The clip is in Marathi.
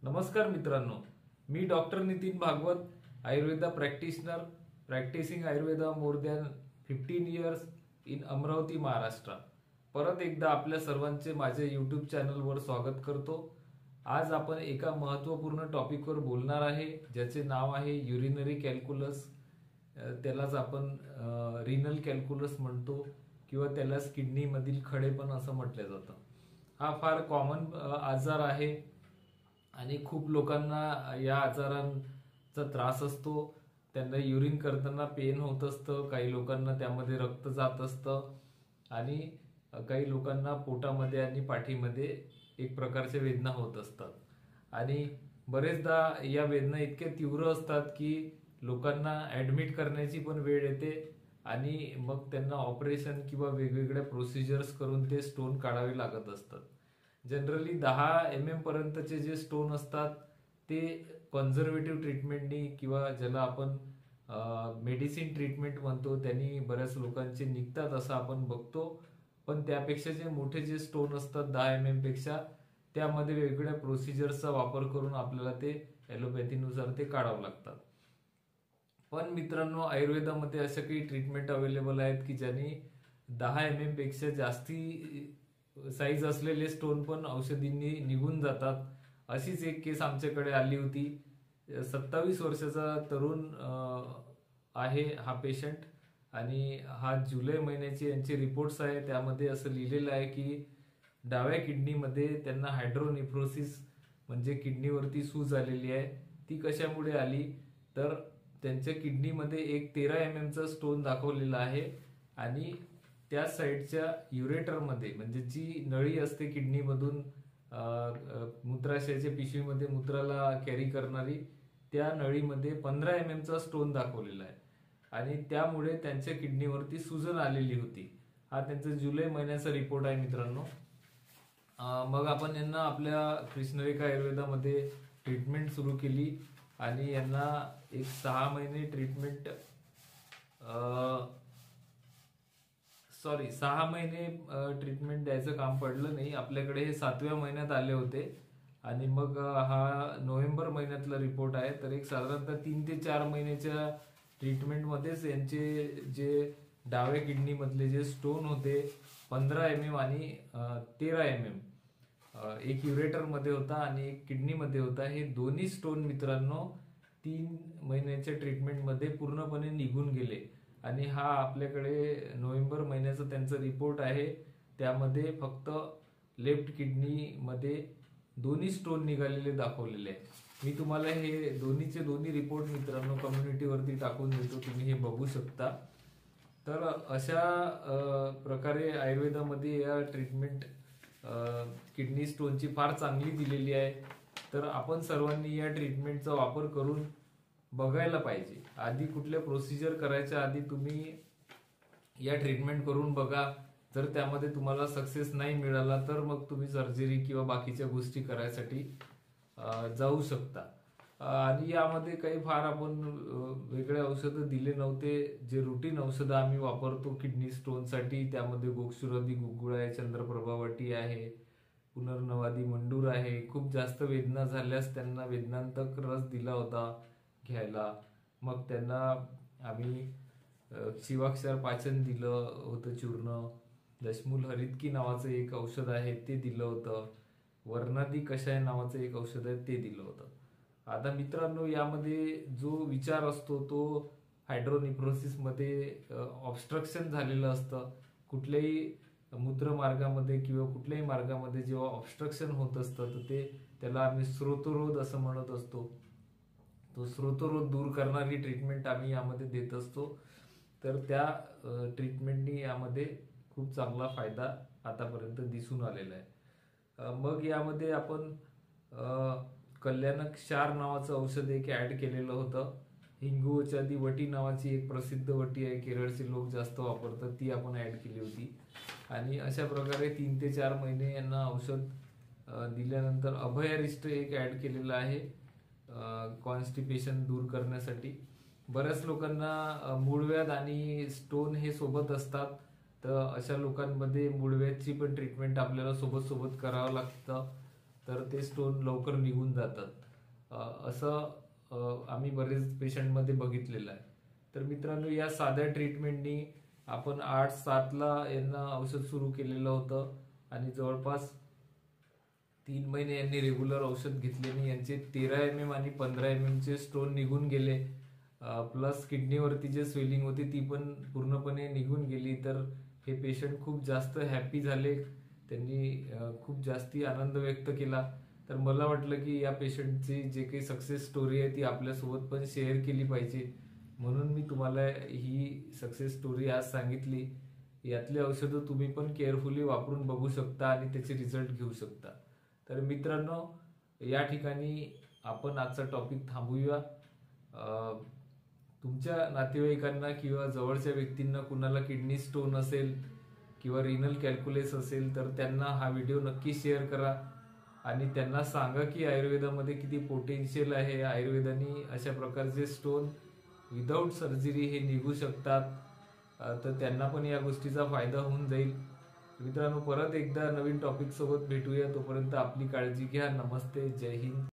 नमस्कार मित्रांनो, मी doctor Nitin Bhagwat, Ayurveda practitioner, practising Ayurveda more than 15 years in Amravati, Maharashtra. परत एकदा आपल्या सर्वांचे माझ्या यूट्यूब चॅनलवर स्वागत करतो. आज आपण एका महत्त्वपूर्ण टॉपिकवर बोलणार आहे, ज्याचे नाव आहे युरिनरी कॅल्क्युलस. त्यालाच आपण रिनल कॅल्क्युलस म्हणतो किंवा त्यालाच किडनीमधील खडे पण असं म्हटलं जातं. हा फार कॉमन आजार आहे आणि खूप लोकांना या आजारांचा त्रास असतो. त्यांना युरिन करताना पेन होत असतं, काही लोकांना त्यामध्ये रक्त जात असतं आणि काही लोकांना पोटामध्ये आणि पाठीमध्ये एक प्रकारच्या वेदना होत असतात. आणि बरेचदा या वेदना इतक्या तीव्र असतात की लोकांना ऍडमिट करण्याची पण वेळ येते आणि मग त्यांना ऑपरेशन किंवा वेगवेगळ्या प्रोसिजर्स करून ते स्टोन काढावे लागत असतात. जनरली 10 mm पर्यंतचे जे स्टोन असतात ते कॉन्झर्वेटिव्ह ट्रीटमेंटनी किंवा ज्याला आपण मेडिसिन ट्रीटमेंट म्हणतो त्यांनी बऱ्याच लोकांचे निघतात असं आपण बघतो. पण त्यापेक्षा जे मोठे जे स्टोन असतात 10 mm पेक्षा, त्यामध्ये वेगवेगळ्या प्रोसिजर्सचा वापर करून आपल्याला ते ॲलोपॅथीनुसार ते काढावं लागतात. पण मित्रांनो, आयुर्वेदामध्ये अशा काही ट्रीटमेंट अवेलेबल आहेत की ज्यांनी 10 mm पेक्षा जास्ती साईज असलेले स्टोन पण औषधींनी निघून जातात. अशीच एक केस आमच्याकडे आली होती. 27 वर्षाचा तरुण आहे हा पेशंट आणि हा जुलै महिन्याचे यांचे रिपोर्ट्स आहे. त्यामध्ये असं लिहिलेलं आहे की डाव्या किडनीमध्ये त्यांना हायड्रोनेफ्रोसिस म्हणजे किडनीवरती सूज आलेली आहे. ती कशामुळे आली तर त्यांच्या किडनीमध्ये एक 13 mm चा स्टोन दाखवलेला आहे आणि त्या साईडच्या युरेटरमध्ये म्हणजे जी नळी असते किडनीमधून मूत्राशयाच्या पिशवीमध्ये मूत्राला कॅरी करणारी, त्या नळीमध्ये 15 mm चा स्टोन दाखवलेला आहे आणि त्यामुळे त्यांच्या किडनीवरती सुजन आलेली होती. हा त्यांचा जुलै महिन्याचा रिपोर्ट आहे मित्रांनो. मग आपण यांना आपल्या कृष्णरेखा आयुर्वेदामध्ये ट्रीटमेंट सुरू केली आणि यांना एक 6 महिने ट्रीटमेंट 6 महिने ट्रीटमेंट द्यायचं काम पडलं नाही. आपल्याकडे हे 7व्या महिन्यात आले होते आणि मग हा नोव्हेंबर महिन्यातला रिपोर्ट आहे. तर एक साधारणतः 3 ते 4 महिन्याच्या ट्रीटमेंटमध्येच यांचे जे डाव्या किडनी मधले जे स्टोन होते 15 mm आणि 13 mm, एक युरेटर मध्ये होता आणि एक किडनी मध्ये होता, हे दोन्ही स्टोन मित्रांनो 3 महिन्याच्या ट्रीटमेंटमध्ये पूर्णपणे निघून गेले. आणि हा आपल्याकडे नोव्हेंबर महिन्याचा त्यांचा रिपोर्ट आहे. त्यामध्ये फक्त लेफ्ट किडनी मध्ये दोन्ही स्टोन निघालेले दाखवलेले आहे. मी तुम्हाला हे दोन्ही रिपोर्ट मित्रांनो कम्युनिटीवरती टाकून देतो, तुम्ही हे बघू शकता. तर अशा प्रकारे आयुर्वेदामध्ये या ट्रीटमेंट किडनी स्टोनची फार चांगली दिलेली आहे. तर आपण सर्वांनी या ट्रीटमेंटचा वापर करून बघायला पाहिजे. आधी कुठल्या प्रोसिजर करायच्या आधी तुम्ही या ट्रीटमेंट करून बघा. जर त्यामध्ये तुम्हाला सक्सेस नाही मिळाला तर मग तुम्ही सर्जरी किंवा बाकीच्या गोष्टी करायसाठी जाऊ शकता. आणि यामध्ये काही फार आपण वेगळे औषधं दिले नव्हते. जे रुटीन औषधं आम्ही वापरतो किडनी स्टोनसाठी, त्यामध्ये गोक्षुरादी गुगुळ आहे, चंद्रप्रभावटी आहे, पुनर्नवादी मंडूर आहे. खूप जास्त वेदना झाल्यास त्यांना वेदनांतक रस दिला होता घ्यायला. मग त्यांना आम्ही शिवाक्षार पाचन दिलं होतं चूर्ण, दशमूल हरितकी नावाचं एक औषध आहे ते दिलं होतं, वर्णादी कषाय नावाचं एक औषध आहे ते दिलं होतं. आता मित्रांनो, यामध्ये जो विचार असतो तो हायड्रोनेफ्रोसिस मध्ये ऑब्स्ट्रक्शन झालेलं असतं. कुठल्याही मूत्रमार्गामध्ये किंवा कुठल्याही मार्गामध्ये जेव्हा ऑब्स्ट्रक्शन होत असतं तर त्याला आम्ही स्रोतरोध असं म्हणत असतो. तो स्रोतरोध दूर करणारी ट्रीटमेंट आम्ही यामध्ये देत असतो. तर त्या ट्रीटमेंटनी यामध्ये खूप चांगला फायदा आतापर्यंत दिसून आलेला आहे. मग यामध्ये आपण कल्याणक क्षार नावाचं औषध एक ऍड केलेलं होतं. हिंगुओचादी वटी नावाची एक प्रसिद्ध वटी आहे, केरळचे लोक जास्त वापरतात, ती आपण ऍड केली होती. आणि अशा प्रकारे 3 ते 4 महिने यांना औषध दिल्यानंतर अभयारिष्ट एक ऍड केलेलं आहे कॉन्स्टिपेशन दूर करण्यासाठी. बऱ्याच लोकांना मूळव्याध आणि स्टोन हे सोबत असतात. तर अशा लोकांमध्ये मूळव्याधची पण ट्रीटमेंट आपल्याला सोबत करावं लागतं. तर ते स्टोन लवकर निघून जातात. असं आम्ही बरेच पेशंटमध्ये बघितलेलं आहे. तर मित्रांनो, या साध्या ट्रीटमेंटनी आपण 8-7ला यांना औषध सुरू केलेलं होतं आणि जवळपास 3 महिने यांनी रेग्युलर औषध घेतल्याने यांचे 13 आणि 15 चे स्टोन निघून गेले. प्लस किडनीवरती जे स्वेलिंग होती ती पण पूर्णपणे निघून गेली. तर हे पेशंट खूप जास्त हॅपी झाले, त्यांनी खूप जास्ती आनंद व्यक्त केला. तर मला वाटलं की या पेशंटची जे काही सक्सेस स्टोरी आहे ती आपल्यासोबत पण शेअर केली पाहिजे, म्हणून मी तुम्हाला ही सक्सेस स्टोरी आज सांगितली. यातली औषधं तुम्ही पण केअरफुली वापरून बघू शकता आणि त्याचे रिझल्ट घेऊ शकता. तर मित्रांनो, या ठिकाणी आपण आजचा टॉपिक थांबूया. तुमच्या नातेवाईकांना किंवा जवळच्या व्यक्तींना कुणाला किडनी स्टोन असेल किंवा रिनल कॅल्क्युलेस असेल तर त्यांना हा व्हिडिओ नक्की शेअर करा आणि त्यांना सांगा की आयुर्वेदामध्ये किती पोटेन्शियल आहे. आयुर्वेदाने अशा प्रकारचे स्टोन विदाऊट सर्जरी हे निघू शकतात. तर त्यांना पण या गोष्टीचा फायदा होऊन जाईल. मित्रांनो, परत एकदा नवीन टॉपिक सोबत भेटूया. तोपर्यंत आपली काळजी घ्या. नमस्ते. जय हिंद.